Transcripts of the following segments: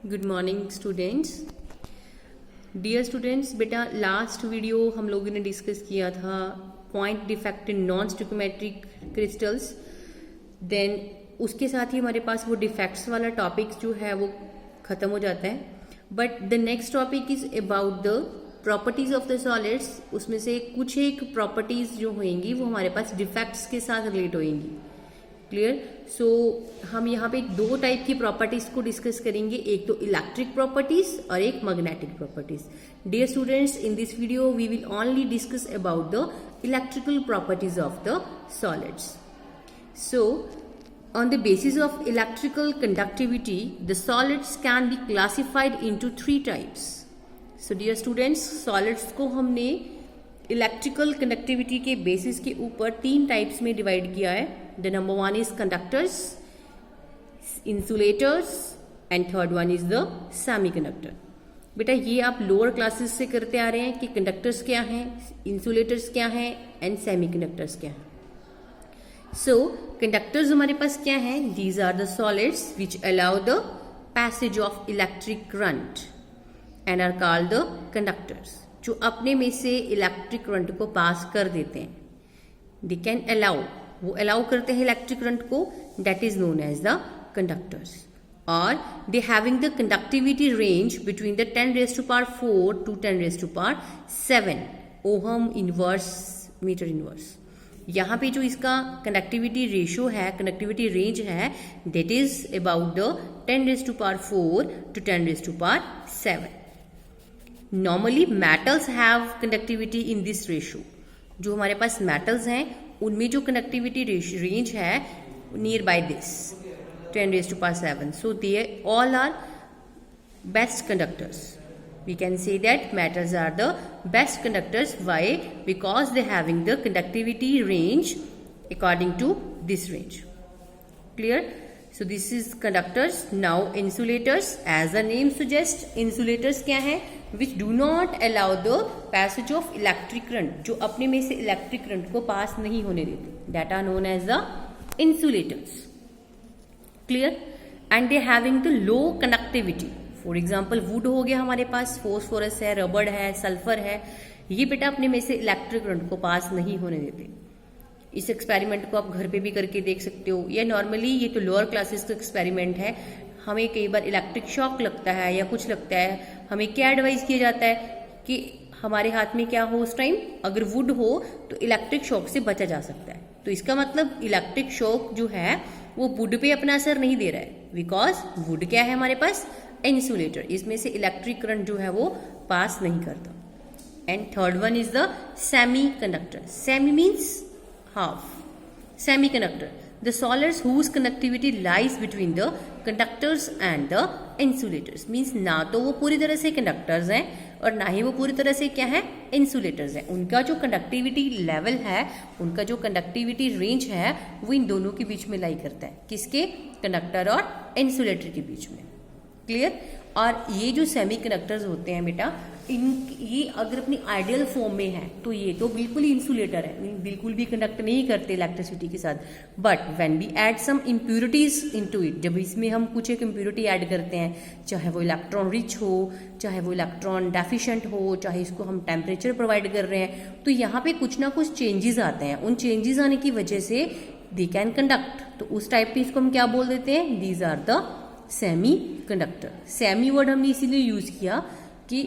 Good morning students. Dear students, बेटा last video हम लोगों ने डिस्कस किया था point defect in non stoichiometric crystals. Then उसके साथ ही हमारे पास वो डिफेक्ट्स वाला टॉपिक जो है वो खत्म हो जाता है। But the next topic is about the properties of the solids. उसमें से कुछ एक प्रॉपर्टीज जो होंगी वो हमारे पास डिफेक्ट्स के साथ रिलेट होंगी। क्लियर? सो हम यहाँ पे दो टाइप की प्रॉपर्टीज को डिस्कस करेंगे, एक तो इलेक्ट्रिक प्रॉपर्टीज और एक magnetic properties. Dear students, in this video we will only discuss about the electrical properties of the solids. So on the basis of electrical conductivity, the solids can be classified into three types. So dear students, solids को हमने electrical conductivity के basis के ऊपर तीन types में divide किया है। The number one is conductors, insulators and third one is the semiconductor. बेटा ये आप लोअर क्लासेस से करते आ रहे हैं कि कंडक्टर्स क्या हैं, इंसुलेटर्स क्या हैं एंड सेमीकंडक्टर्स क्या हैं। सो कंडक्टर्स हमारे पास क्या है? These are the solids which allow the passage of electric current and are called the conductors, जो अपने में से इलेक्ट्रिक करंट को पास कर देते हैं। दे कैन अलाउ, वो अलाउ करते हैं इलेक्ट्रिक करंट को, that is known as the conductors. और they having the conductivity range between the 10⁴ to 10⁷ ohm inverse metre inverse. यहाँ पे जो इसका कंडक्टिविटी रेशियो है, कंडक्टिविटी रेंज है, that is about the 10⁴ to 10⁷. Normally metals have conductivity in this ratio. जो हमारे पास मेटल्स हैं उनमें जो कंडक्टिविटी रेंज है near by this 10⁻⁷. So they all are best conductors. We can say that metals are the best conductors. Why? Because they having the conductivity range according to this range. Clear? So this is conductors. Now insulators, as the name suggests, insulators क्या है? Which do not allow the passage of electric current, जो अपने में से electric current को पास नहीं होने देते, that are known as the insulators. Clear? And they having the low conductivity. For example would हो गया हमारे पास, फोस्फोरस है, रबड़ है, सल्फर है, ये बेटा अपने में से इलेक्ट्रिक करंट को पास नहीं होने देते। इस एक्सपेरिमेंट को आप घर पे भी करके देख सकते हो, या नॉर्मली ये तो लोअर क्लासेस का एक्सपेरिमेंट है। हमें कई बार इलेक्ट्रिक शॉक लगता है या कुछ लगता है, हमें क्या एडवाइस किया जाता है कि हमारे हाथ में क्या हो उस टाइम, अगर वुड हो तो इलेक्ट्रिक शॉक से बचा जा सकता है। तो इसका मतलब इलेक्ट्रिक शॉक जो है वो वुड पे अपना असर नहीं दे रहा है, बिकॉज वुड क्या है हमारे पास, इंसुलेटर, इसमें से इलेक्ट्रिक करंट जो है वो पास नहीं करता। And third one is the semi conductor. Semi means half. Semi conductor, the solids whose conductivity lies between the conductors and the insulators. Means ना तो वो पूरी तरह से कंडक्टर्स हैं और ना ही वो पूरी तरह से क्या है, इंसुलेटर्स हैं। उनका जो कंडक्टिविटी लेवल है, उनका जो कंडक्टिविटी रेंज है, वो इन दोनों के बीच में लाई करता है। किसके? कंडक्टर और इंसुलेटर के बीच में। क्लियर? और ये जो सेमी कंडक्टर्स होते हैं बेटा, ये अगर अपनी आइडियल फॉर्म में है तो ये तो बिल्कुल ही इंसुलेटर है, बिल्कुल भी कंडक्ट नहीं करते इलेक्ट्रिसिटी के साथ। But when we add some impurities into it, जब इसमें हम कुछ एक इम्प्यूरिटी ऐड करते हैं, चाहे वो इलेक्ट्रॉन रिच हो, चाहे वो इलेक्ट्रॉन डेफिशिएंट हो, चाहे इसको हम टेम्परेचर प्रोवाइड कर रहे हैं, तो यहाँ पे कुछ ना कुछ चेंजेस आते हैं। उन चेंजेस आने की वजह से दे कैन कंडक्ट। तो उस टाइप की इसको हम क्या बोल देते हैं? These are the semi conductor. Semi word हमने इसीलिए यूज किया कि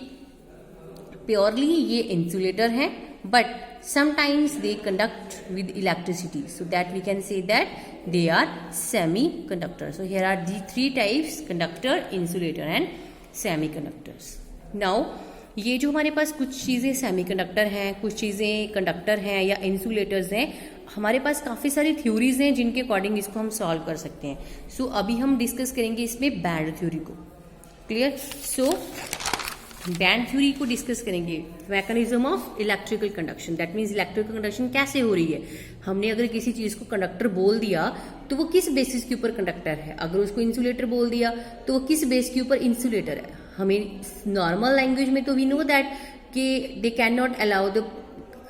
प्योरली ये इंसुलेटर है, but sometimes they conduct with electricity, so that we can say that they are semi conductor. So here are the three types: conductor, insulator and semi conductors. Now ये जो हमारे पास कुछ चीजें semi conductor हैं, कुछ चीजें conductor हैं या इंसुलेटर्स हैं, हमारे पास काफी सारी थ्योरीज हैं जिनके अकॉर्डिंग इसको हम सॉल्व कर सकते हैं. सो अभी हम डिस्कस करेंगे इसमें बैंड थ्योरी को. क्लियर? सो बैंड थ्योरी को डिस्कस करेंगे. Mechanism of electrical conduction, that means electrical conduction कैसे हो रही है. हमने अगर किसी चीज को कंडक्टर बोल दिया तो वो किस बेसिस के ऊपर कंडक्टर है, अगर उसको इंसुलेटर बोल दिया तो वो किस बेस के ऊपर इंसुलेटर है. हमें नॉर्मल लैंग्वेज में तो वी नो दैट कि they can not allow the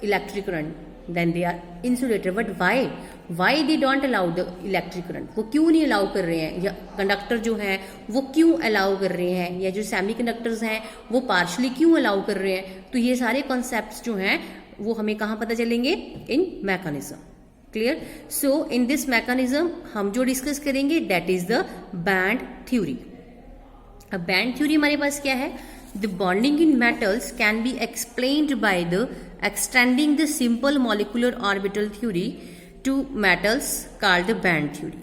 electric current, then they are insulator. But why? Why they don't allow the electric current, वो क्यों नहीं अलाउ कर रहे हैं, या कंडक्टर जो है वो क्यों अलाउ कर रहे हैं, या जो सेमी कंडक्टर्स हैं वो पार्शली क्यों अलाउ कर रहे हैं। तो ये सारे कॉन्सेप्ट्स जो हैं वो हमें कहाँ पता चलेंगे, in mechanism. Clear. So in this mechanism हम जो डिस्कस करेंगे that is the band theory. अब बैंड थ्योरी हमारे पास क्या है, the bonding in metals can be explained by the extending the simple molecular orbital theory to metals called the band theory.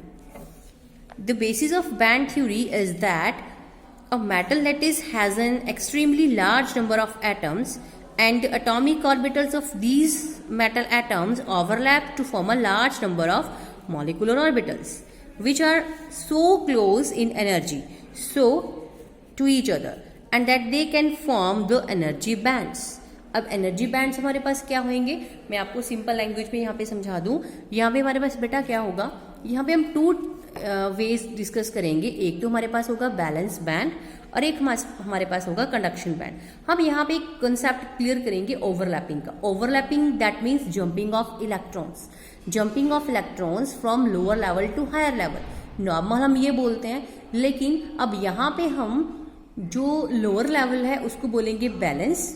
The basis of band theory is that a metal that has an extremely large number of atoms and the atomic orbitals of these metal atoms overlap to form a large number of molecular orbitals which are so close in energy to each other and that they can form the energy bands. अब energy bands हमारे पास क्या होंगे, मैं आपको simple language में यहाँ पे समझा दूं। यहाँ पे हमारे पास बेटा क्या होगा, यहाँ पे हम टू वेज डिस्कस करेंगे। एक तो हमारे पास होगा बैलेंस बैंड और एक हमारे पास होगा कंडक्शन बैंड। हम यहाँ पे एक कंसेप्ट क्लियर करेंगे ओवरलैपिंग का। Overlapping that means jumping of electrons, jumping of electrons from lower level to higher level. Normal हम ये बोलते हैं, लेकिन अब यहाँ पे हम जो लोअर लेवल है उसको बोलेंगे बैलेंस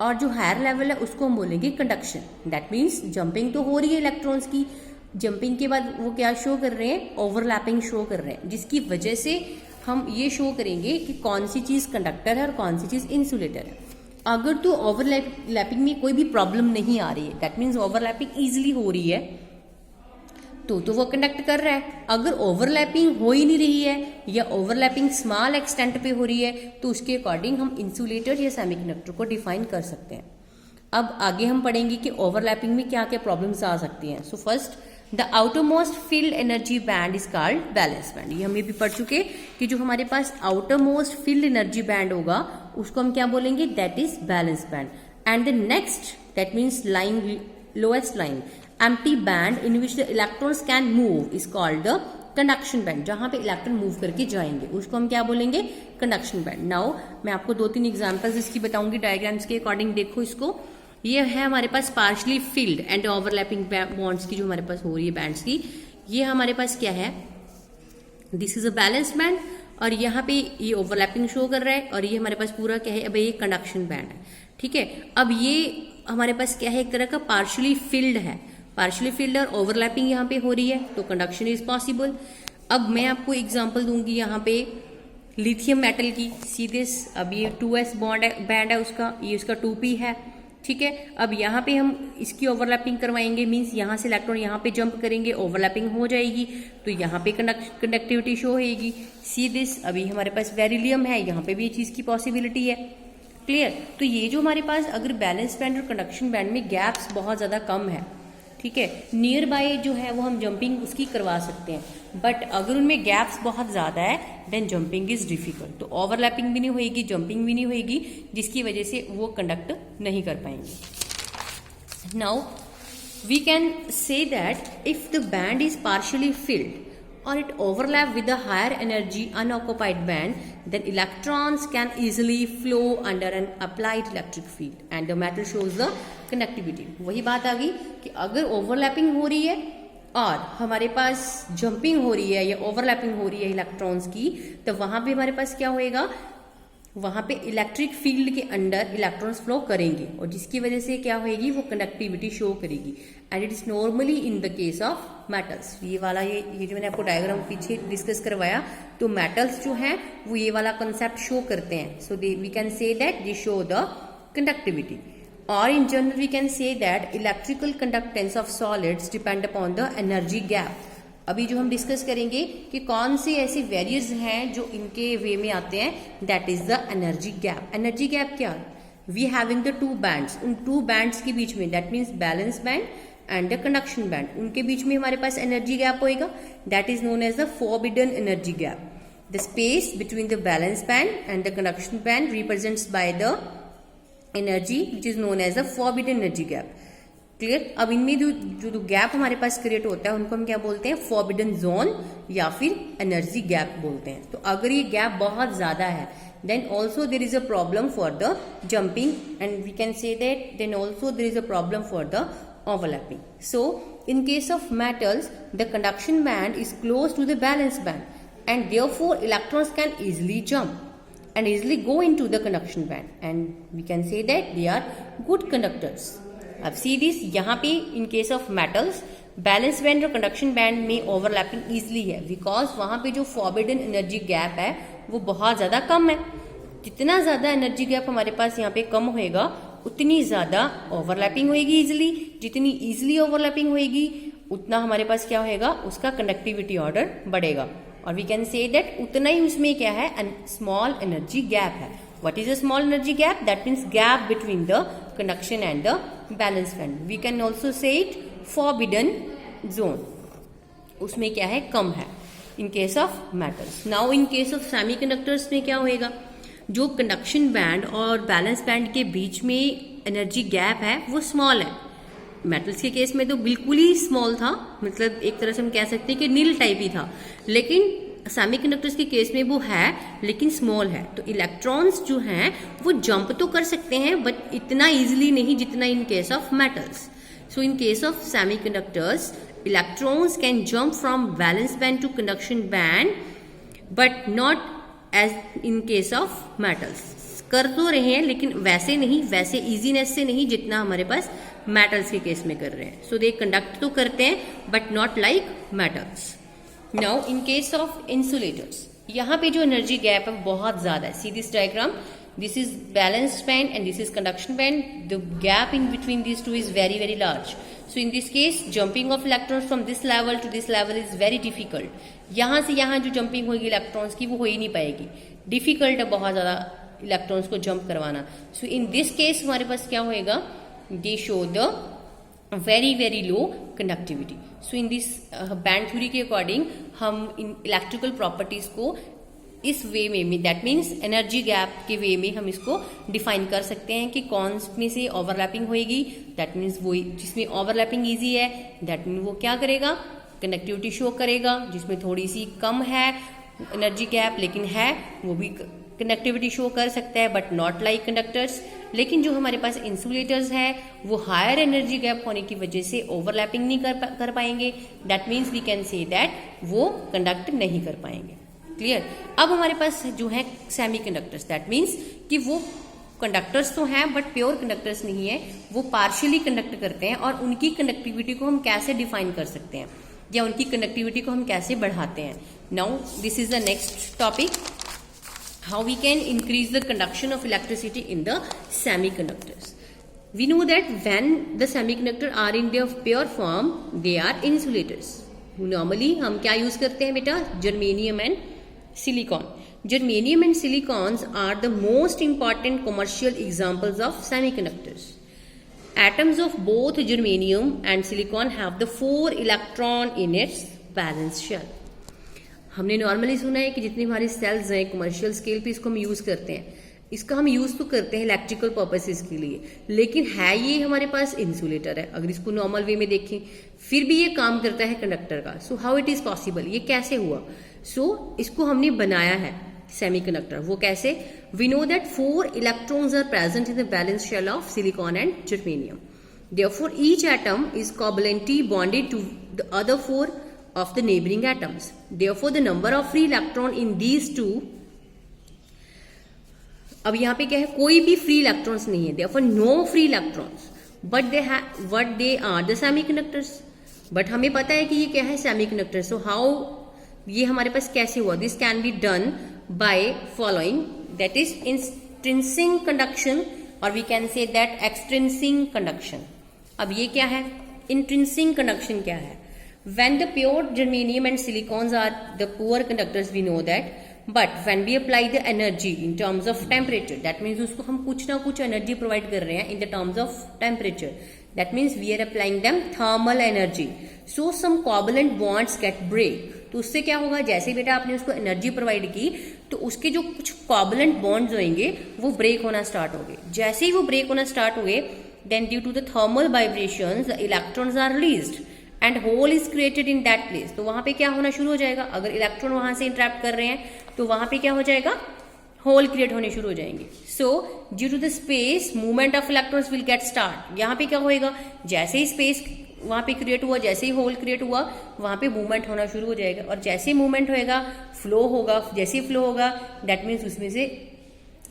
और जो हायर लेवल है उसको हम बोलेंगे कंडक्शन। दैट मीन्स जंपिंग तो हो रही है इलेक्ट्रॉन्स की, जंपिंग के बाद वो क्या शो कर रहे हैं, ओवरलैपिंग शो कर रहे हैं, जिसकी वजह से हम ये शो करेंगे कि कौन सी चीज कंडक्टर है और कौन सी चीज इंसुलेटर है। अगर तो ओवरलैपिंग में कोई भी प्रॉब्लम नहीं आ रही है, दैट मीन्स ओवरलैपिंग इजिली हो रही है, तो वो कंडक्ट कर रहा है। अगर ओवरलैपिंग हो ही नहीं रही है या ओवरलैपिंग स्मॉल एक्सटेंट पे हो रही है तो उसके अकॉर्डिंग हम इंसुलेटर या सेमीकंडक्टर को डिफाइन कर सकते हैं। अब आगे हम पढ़ेंगे कि ओवरलैपिंग में क्या क्या प्रॉब्लम्स आ सकती हैं। So first, the outermost field energy band is called balance band. ये हम ये भी पढ़ चुके कि जो हमारे पास आउटरमोस्ट फील्ड एनर्जी बैंड होगा उसको हम क्या बोलेंगे, that is valence band. And the next that means line, lowest line empty band in which the electrons can move is called the conduction band। जहां पे इलेक्ट्रॉन मूव करके जाएंगे उसको हम क्या बोलेंगे, कंडक्शन बैंड। नाउ मैं आपको 2-3 एग्जांपल्स इसकी बताऊंगी डायग्राम्स के अकॉर्डिंग। देखो इसको, ये है हमारे पास partially filled and overlapping bonds की जो हमारे पास हो रही है बैंड्स की। ये हमारे पास क्या है, this is a balance band और यहाँ पे ये ओवरलैपिंग शो कर रहा है और ये हमारे पास पूरा क्या है, अब ये कंडक्शन बैंड है। ठीक है, अब ये हमारे पास क्या है, एक तरह का पार्शली फील्ड है, पार्शियली फील्ड और ओवरलैपिंग यहाँ पे हो रही है तो कंडक्शन इज पॉसिबल। अब मैं आपको एग्जांपल दूंगी यहाँ पे लिथियम मेटल की। सी दिस, अब ये 2s बैंड है उसका, ये उसका 2p है। ठीक है, अब यहाँ पे हम इसकी ओवरलैपिंग करवाएंगे, मीन्स यहाँ से इलेक्ट्रॉन यहाँ पे जंप करेंगे, ओवरलैपिंग हो जाएगी तो यहाँ पे कंडक्टिविटी शो होगी। सी दिस, अभी हमारे पास बेरिलियम है, यहाँ पे भी ये चीज की पॉसिबिलिटी है। क्लियर। तो ये जो हमारे पास अगर बैलेंस बैंड और कंडक्शन बैंड में गैप्स बहुत ज्यादा कम है, ठीक है, नियर बाय जो है वो हम जंपिंग उसकी करवा सकते हैं, बट अगर उनमें गैप्स बहुत ज्यादा है देन जंपिंग इज डिफिकल्ट। तो ओवरलैपिंग भी नहीं होगी, जंपिंग भी नहीं होगी, जिसकी वजह से वो कंडक्ट नहीं कर पाएंगे। Now we can say that if the band is partially filled or it overlap with a higher energy unoccupied band, then electrons can easily flow under an applied electric field and the metal shows the conductivity। वही बात आ गई कि अगर overlapping हो रही है और हमारे पास जंपिंग हो रही है या ओवरलैपिंग हो रही है इलेक्ट्रॉन्स की, तो वहां पे हमारे पास क्या होएगा, वहां पे इलेक्ट्रिक फील्ड के अंदर इलेक्ट्रॉन्स फ्लो करेंगे और जिसकी वजह से क्या होगी, वो कंडक्टिविटी शो करेगी। And it is normally in the case of metals. ये वाला ये जो मैंने आपको डायग्राम पीछे डिस्कस करवाया, तो मेटल्स जो हैं वो ये वाला कंसेप्ट शो करते हैं। So we can say that they show the conductivity. और in general we can say that electrical conductance of solids depend upon the energy gap. अभी जो हम डिस्कस करेंगे कि कौन से ऐसे वेरिएबल्स हैं जो इनके वे में आते हैं, that is the energy gap. Energy gap क्या, वी हैविंग द 2 बैंड्स, उन 2 बैंड्स के बीच में, that means valence band and the conduction band, उनके बीच में हमारे पास एनर्जी गैप होएगा, that is known as the forbidden energy gap. The space between the valence band and the conduction band represents by the energy which is known as the forbidden energy gap. Clear. अब इनमें जो gap हमारे पास create होता है उनको हम क्या बोलते हैं, फॉरबिडन जोन या फिर एनर्जी गैप बोलते हैं। तो अगर ये गैप बहुत ज्यादा है then also there is a problem for the jumping and we can say that then also there is a problem for the overlapping. So In case of metals, the conduction band is close to the valence band, and therefore electrons can easily jump and easily go into the conduction band, and we can say that they are good conductors. अब see this, यहाँ पे in case of metals balance band और conduction band में overlapping easily है, because वहां पे जो forbidden energy gap है वो बहुत ज्यादा कम है. जितना ज्यादा एनर्जी गैप हमारे पास यहाँ पे कम होएगा उतनी ज्यादा ओवरलैपिंग होएगी इजिली. जितनी इजिली ओवरलैपिंग होएगी उतना हमारे पास क्या होएगा, उसका कंडक्टिविटी ऑर्डर बढ़ेगा. और वी कैन से दैट उतना ही उसमें क्या है, स्मॉल एनर्जी गैप है. What is a small energy gap? That means gap between the conduction and the valence band. We can also say it forbidden zone. उसमें क्या है, कम है in case of metals. Now in case of semiconductors में क्या होएगा, जो conduction band और balance band के बीच में एनर्जी गैप है वो स्मॉल है. मेटल्स के केस में तो बिल्कुल ही स्मॉल था, मतलब एक तरह से हम कह सकते हैं कि नील टाइप ही था. लेकिन सेमीकंडक्टर्स के केस में वो है लेकिन स्मॉल है. तो इलेक्ट्रॉन्स जो हैं वो जंप तो कर सकते हैं बट इतना इजीली नहीं जितना in case of metals. So in case of semiconductors electrons can jump from valence band to conduction band but not as in case of metals. कर तो रहे हैं लेकिन वैसे नहीं, वैसे इजीनेस से नहीं जितना हमारे पास मेटल्स के केस में कर रहे हैं. सो दे कंडक्ट तो करते हैं but not like metals. Now in case of insulators, यहाँ पे जो एनर्जी गैप है बहुत ज्यादा है. See this diagram, this is valence band and this is conduction band. The gap in between this two is very very large. So in this case jumping of electrons from this level to this level is very difficult. यहाँ से यहाँ जो jumping होगी electrons की वो हो ही नहीं पाएगी. डिफिकल्ट है बहुत ज्यादा इलेक्ट्रॉन्स को जंप करवाना. सो इन दिस केस हमारे पास क्या होएगा, दे show the very very low conductivity. So in this band theory के अकॉर्डिंग हम इन इलेक्ट्रिकल प्रॉपर्टीज को इस वे में, दैट मीन्स एनर्जी गैप के वे में हम इसको डिफाइन कर सकते हैं कि कौन में से ओवरलैपिंग होएगी. दैट मीन्स वो जिसमें ओवरलैपिंग इजी है दैट मीन वो क्या करेगा, कंडक्टिविटी शो करेगा. जिसमें थोड़ी सी कम है एनर्जी गैप लेकिन है वो भी कंडक्टिविटी शो कर सकता है बट नॉट लाइक कंडक्टर्स. लेकिन जो हमारे पास इंसुलेटर्स है वो हायर एनर्जी गैप होने की वजह से ओवरलैपिंग नहीं कर पाएंगे. That means we can say that वो कंडक्ट नहीं कर पाएंगे. क्लियर. अब हमारे पास जो है सेमीकंडक्टर्स, दैट मीन्स कि वो कंडक्टर्स तो हैं बट प्योर कंडक्टर्स नहीं है, वो पार्शियली कंडक्ट करते हैं. और उनकी कंडक्टिविटी को हम कैसे डिफाइन कर सकते हैं या उनकी कंडक्टिविटी को हम कैसे बढ़ाते हैं. Now this is the next topic, how we can increase the conduction of electricity in the semiconductors. We know that when the semiconductor are in their pure form, they are insulators. Normally हम क्या use करते हैं बेटा, germanium and silicon. Germanium and silicons are the most important commercial examples of semiconductors. Atoms of both germanium and silicon have the 4 electron in its valence shell. हमने normally सुना है कि जितनी हमारी सेल्स हैं कमर्शियल स्केल पे इसको हम यूज करते हैं. इसका हम यूज तो करते हैं इलेक्ट्रिकल पर्पसेस के लिए, लेकिन है ये हमारे पास इंसुलेटर है. अगर इसको नॉर्मल वे में देखें फिर भी ये काम करता है कंडक्टर का. So how it is possible, ये कैसे हुआ. सो इसको हमने बनाया है सेमीकंडक्टर. वो कैसे, we know that 4 electrons are present in the valence shell of silicon and germanium. Therefore each atom is covalently bonded to the other 4 of the neighboring atoms. Therefore, the number of free electron in these two, अब यहाँ पे क्या है, कोई भी free electrons नहीं है. Therefore, no free electrons. But they are the semiconductors. But हमें पता है कि ये क्या है, semiconductor. So how ये हमारे पास कैसे हुआ? This can be done by following, that is intrinsic conduction, or we can say that extrinsic conduction. अब ये क्या है, intrinsic conduction क्या है? When the pure germanium and silicons are the poor conductors, we know that. But when we apply the energy in terms of temperature, that means उसको हम कुछ ना कुछ energy provide कर रहे हैं in the terms of temperature. That means we are applying them thermal energy. So some covalent bonds get break. तो उससे क्या होगा, जैसे बेटा आपने उसको एनर्जी प्रोवाइड की तो उसके जो कुछ कोवैलेंट बॉन्ड्स होंगे वो ब्रेक होना स्टार्ट हो गए. जैसे ही वो ब्रेक होना स्टार्ट हुए, then due to the thermal vibrations the electrons are released and hole is created in that place. तो वहां पे क्या होना शुरू हो जाएगा, अगर इलेक्ट्रॉन वहां से इंटरैक्ट कर रहे हैं तो वहां पे क्या हो जाएगा, होल क्रिएट होने शुरू हो जाएंगे. So due to the space movement of electrons will get start. यहाँ पे क्या होएगा, जैसे ही स्पेस वहाँ पे क्रिएट हुआ, जैसे ही होल क्रिएट हुआ वहाँ पे मूवमेंट होना शुरू हो जाएगा, और जैसे ही मूवमेंट होएगा फ्लो होगा, जैसे ही फ्लो होगा दैट मीन्स उसमें से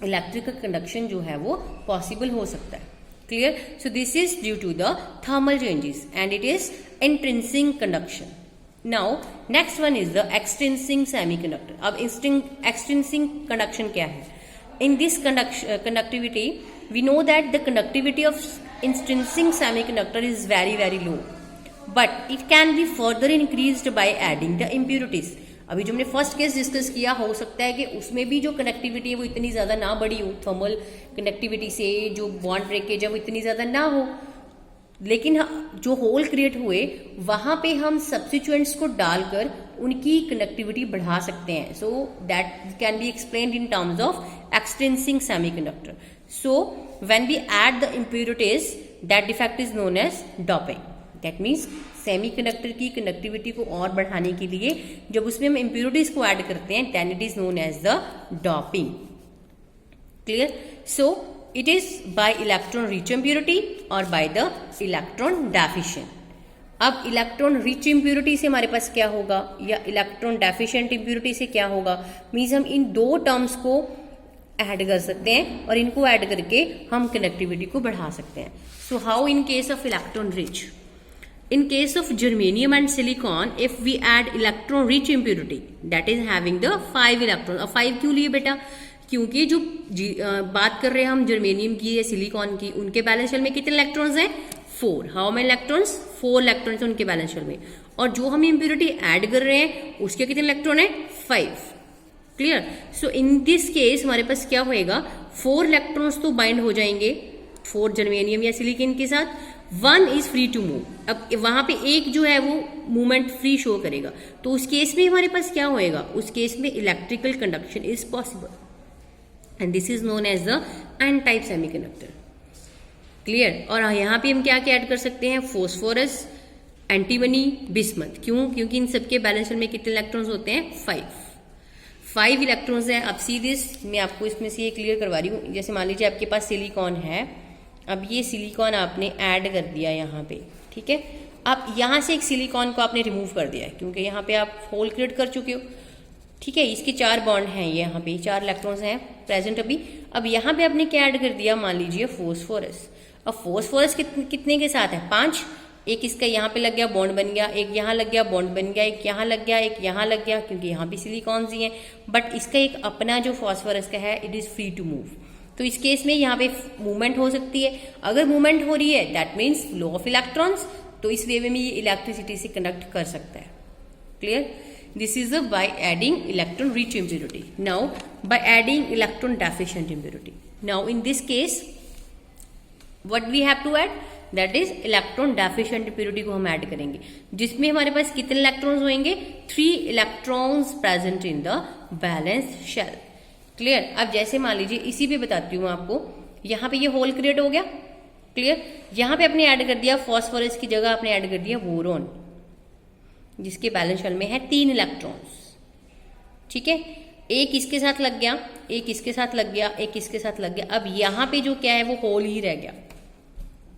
इलेक्ट्रिकल कंडक्शन जो है वो पॉसिबल हो सकता है। Clear? So this is due to the thermal changes and it is intrinsic conduction. Now next one is the extrinsic semiconductor. अब एक्सट्रिंसिक कंडक्शन क्या है? In this conductivity we know that the conductivity of intrinsic semiconductor is very low, but it can be further increased by adding the impurities। अभी जो हमने first case discuss किया, हो सकता है कि उसमें भी जो कनेक्टिविटी है वो इतनी ज़्यादा ना बढ़ी हो, थर्मल कनेक्टिविटी से जो बॉन्ड ब्रेकेज है वो इतनी ज़्यादा ना हो, लेकिन जो होल क्रिएट हुए वहाँ पे हम सब्स्टिट्यूएंट्स को डालकर उनकी कनेक्टिविटी बढ़ा सकते हैं। So that can be explained in terms of extrinsic semiconductor. So when we add the impurities that defect is known as doping. That means semiconductor की कनेक्टिविटी को और बढ़ाने के लिए जब उसमें हम इम्प्योरिटीज को ऐड करते हैं then it is known as the doping. Clear? So it is by electron rich impurity or by the electron deficient। अब इलेक्ट्रॉन रिच इम्प्योरिटी से हमारे पास क्या होगा या इलेक्ट्रॉन डेफिशिएंट इम्प्योरिटी से क्या होगा, मीन्स हम इन दो टर्म्स को ऐड कर सकते हैं और इनको ऐड करके हम कनेक्टिविटी को बढ़ा सकते हैं। So how in case of electron rich? In case of germanium and silicon, if we add electron rich impurity that is having the 5 electrons। अब 5 क्यों लिए बेटा? क्योंकि जो बात कर रहे हैं हम जर्मेनियम की या सिलिकॉन की, उनके बैलेंस शेल में कितने इलेक्ट्रॉन्स हैं? 4। How many electrons? 4 इलेक्ट्रॉन्स उनके बैलेंस शेल में, और जो हम इम्प्योरिटी ऐड कर रहे हैं उसके कितने इलेक्ट्रॉन है? 5। Clear? So in this case हमारे पास क्या होएगा, 4 इलेक्ट्रॉन्स तो बाइंड हो जाएंगे 4 जर्मेनियम या सिलिकॉन के साथ, 1 इज फ्री टू मूव। अब वहां पे एक जो है वो मूवमेंट फ्री शो करेगा, तो उस केस में हमारे पास क्या होएगा? उस केस में electrical conduction is possible and this is known as the N type semiconductor. Clear? और यहाँ पे हम क्या क्या ऐड कर सकते हैं? Phosphorus, antimony, bismuth. क्यों? क्योंकि इन सबके बैलेंस में कितने इलेक्ट्रॉन्स होते हैं? 5 इलेक्ट्रॉन्स हैं। अब सी दिस, मैं आपको इसमें से ये क्लियर करवा रही हूँ। जैसे मान लीजिए आपके पास सिलिकॉन है, अब ये सिलिकॉन आपने ऐड कर दिया यहाँ पे, ठीक है। अब यहाँ से एक सिलिकॉन को आपने रिमूव कर दिया है क्योंकि यहाँ पे आप होल क्रिएट कर चुके हो, ठीक है। इसके 4 बॉन्ड हैं, ये यहाँ पे 4 इलेक्ट्रॉन्स हैं प्रेजेंट अभी। अब यहाँ पे आपने क्या ऐड कर दिया? मान लीजिए फॉस्फोरस। अब फॉस्फोरस कितने के साथ है? 5। एक इसका यहाँ पे लग गया, बॉन्ड बन गया, एक यहाँ लग गया, बॉन्ड बन गया, एक यहाँ लग गया, एक यहाँ लग गया, क्योंकि यहाँ भी सिलिकॉन्स ही हैं। बट इसका एक अपना जो फॉस्फोरस का है it is free to move, तो इस केस में यहाँ पे मूवमेंट हो सकती है। अगर मूवमेंट हो रही है that means flow of electrons, तो इस वे में ये इलेक्ट्रिसिटी से कंडक्ट कर सकता है। Clear? This is by adding electron rich impurity. Now by adding electron deficient impurity. Now in this case what we have to add, that is electron deficient impurity को हम ऐड करेंगे, जिसमें हमारे पास कितने इलेक्ट्रॉन्स होंगे? 3 electrons present in the valence shell. Clear? अब जैसे मान लीजिए इसी पे बताती हूँ आपको, यहाँ पे ये होल क्रिएट हो गया। क्लियर? यहाँ पे आपने ऐड कर दिया फॉस्फोरस की जगह आपने ऐड कर दिया बोरॉन, जिसके बैलेंस शेल में है 3 इलेक्ट्रॉन्स, ठीक है। एक इसके साथ लग गया, एक इसके साथ लग गया, एक इसके साथ लग गया। अब यहाँ पे जो क्या है वो होल ही रह गया,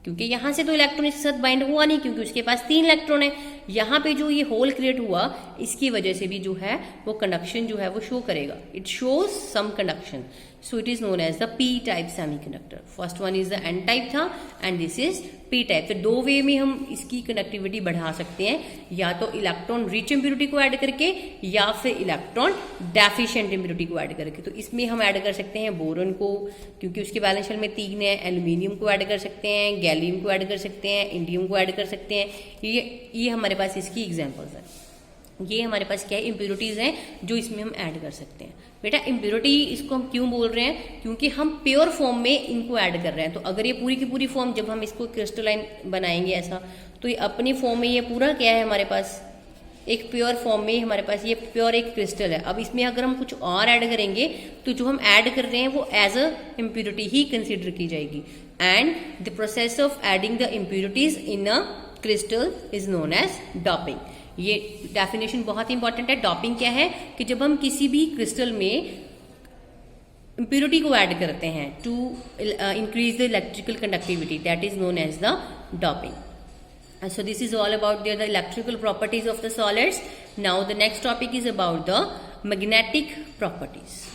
क्योंकि यहाँ से तो इलेक्ट्रॉन इसके साथ बाइंड हुआ नहीं, क्योंकि उसके पास 3 इलेक्ट्रॉन है। यहाँ पे जो ये होल क्रिएट हुआ इसकी वजह से भी जो है वो कंडक्शन जो है वो शो करेगा, it shows some conduction. So it is known as the p type semiconductor. First one is the N type था and this is p type. तो 2 वे में हम इसकी कंडक्टिविटी बढ़ा सकते हैं, या तो इलेक्ट्रॉन रिच इम्प्योरिटी को ऐड करके या फिर इलेक्ट्रॉन डेफिशिएंट इम्प्योरिटी को ऐड करके। तो इसमें हम ऐड कर सकते हैं बोरॉन को, क्योंकि उसके बैलेंस शेल में 3 है। एल्यूमिनियम को ऐड कर सकते हैं, गैलियम को ऐड कर सकते हैं, इंडियम को ऐड कर सकते हैं। ये हमारे पास इसकी एग्जांपल्स हैं। ये हमारे पास क्या है? इम्प्योरिटीज हैं जो इसमें हम ऐड कर सकते हैं। बेटा इम्प्योरिटी इसको हम क्यों बोल रहे हैं? क्योंकि हम प्योर फॉर्म में इनको ऐड कर रहे हैं। तो अगर ये पूरी की पूरी फॉर्म, जब हम इसको क्रिस्टलाइन बनाएंगे ऐसा, तो ये अपनी फॉर्म में ये पूरा क्या है हमारे पास? एक प्योर फॉर्म में हमारे पास ये प्योर एक क्रिस्टल है। अब इसमें अगर हम कुछ और ऐड करेंगे तो जो हम ऐड कर रहे हैं वो एज अ इम्प्योरिटी ही कंसिडर की जाएगी। And the process of adding the impurities in a crystal is known as doping. ये डेफिनेशन बहुत इंपॉर्टेंट है। डॉपिंग क्या है? कि जब हम किसी भी क्रिस्टल में इम्प्योरिटी को ऐड करते हैं to increase the electrical conductivity, that is known as the doping. So this is all about the electrical properties of the solids. Now the next topic is about the magnetic properties.